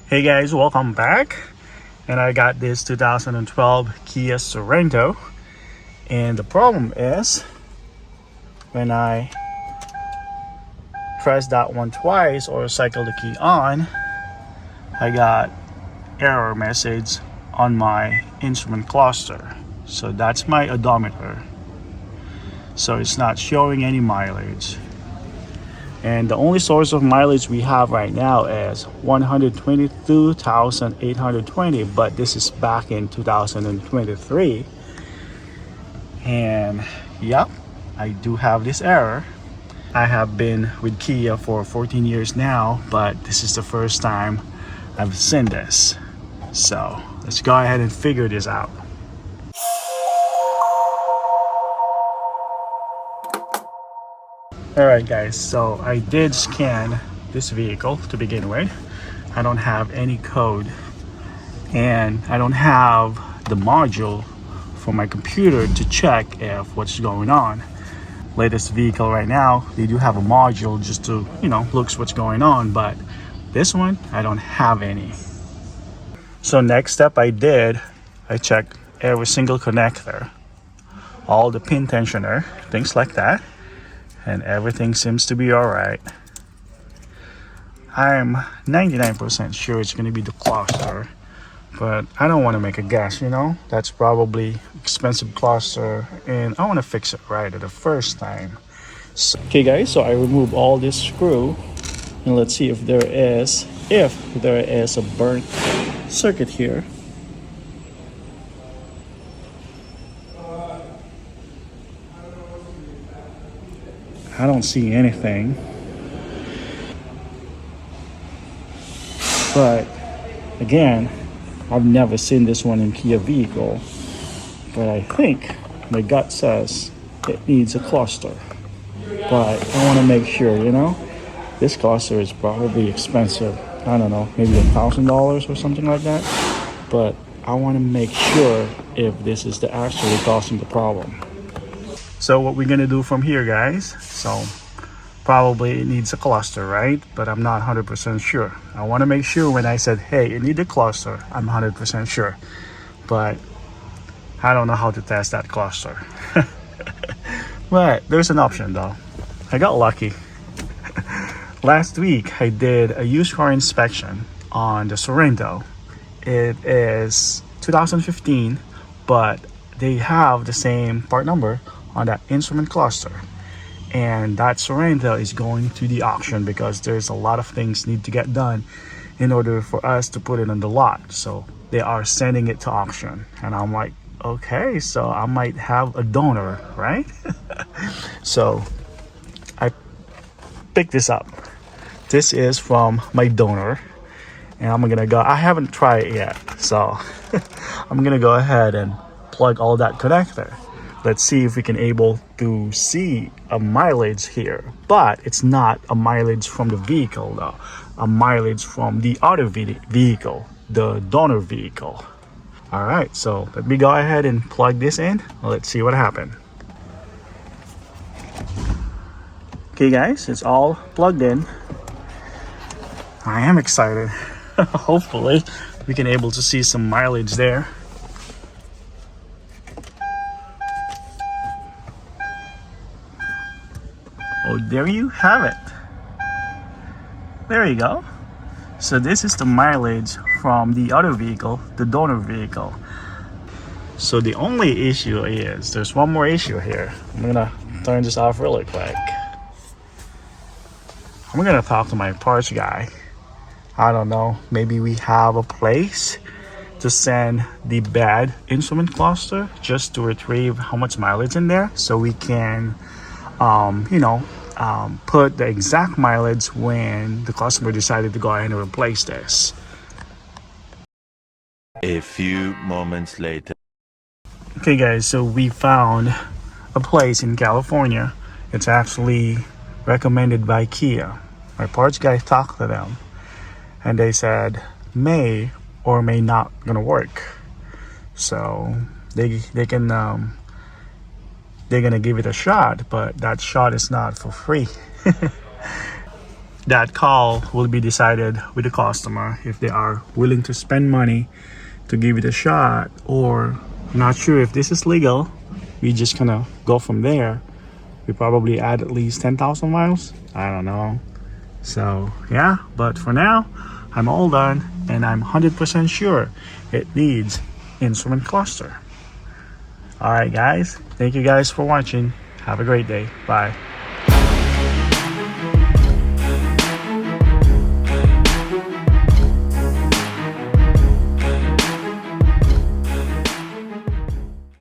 Hey guys, welcome back. And I got this 2012 Kia Sorento. And the problem is when I press that one twice or cycle the key on, I got error message on my instrument cluster. So that's my odometer. So it's not showing any mileage. And the only source of mileage we have right now is 122,820, but this is back in 2023. And yep, I do have this error. I have been with Kia for 14 years now, but this is the first time I've seen this. So let's go ahead and figure this out. Alright guys, so I did scan this vehicle to begin with. I don't have any code and I don't have the module for my computer to check if what's going on. Latest vehicle right now, they do have a module just to, looks what's going on, but this one, I don't have any. So next step I checked every single connector, all the pin tensioner, things like that. And everything seems to be all right. I'm 99% sure it's going to be the cluster, but I don't want to make a guess, That's probably expensive cluster, and I want to fix it right at the first time. Okay guys, so I remove all this screw, and let's see if there is a burnt circuit here. I don't see anything, but again, I've never seen this one in Kia vehicle, but I think my gut says it needs a cluster, but I want to make sure, this cluster is probably expensive. I don't know, maybe $1,000 or something like that, but I want to make sure if this is actually causing the problem. So what we're gonna do from here, guys, so probably it needs a cluster, right? But I'm not 100% sure. I want to make sure when I said, hey, it needs a cluster, I'm 100% sure. But I don't know how to test that cluster. But there's an option though. I got lucky. Last week I did a used car inspection on the Sorento. It is 2015, but they have the same part number on that instrument cluster, and that Sorento is going to the auction because there's a lot of things need to get done in order for us to put it on the lot. So they are sending it to auction, and I'm like, okay, so I might have a donor, right? So I picked this up. This is from my donor, and I'm gonna go, I haven't tried it yet, so I'm gonna go ahead and plug all that connector. Let's see if we can able to see a mileage here, but it's not a mileage from the vehicle though, a mileage from the other vehicle, the donor vehicle. All right, so let me go ahead and plug this in. Let's see what happened. Okay guys, it's all plugged in. I am excited. Hopefully we can able to see some mileage there. Oh, there you have it. There you go. So this is the mileage from the other vehicle, the donor vehicle. So the only issue is, there's one more issue here. I'm gonna turn this off really quick. I'm gonna talk to my parts guy. I don't know, maybe we have a place to send the bad instrument cluster just to retrieve how much mileage in there, so we can put the exact mileage when the customer decided to go ahead and replace this. A few moments later. Okay guys, so we found a place in California. It's actually recommended by Kia. My parts guy talked to them, and they said may or may not gonna work. So they're gonna give it a shot, but that shot is not for free. that call will be decided with the customer if they are willing to spend money to give it a shot, or not sure if this is legal. We just gonna go from there. We probably add at least 10,000 miles. I don't know. So yeah, but for now, I'm all done, and I'm 100% sure it needs instrument cluster. All right, guys. Thank you guys for watching. Have a great day. Bye.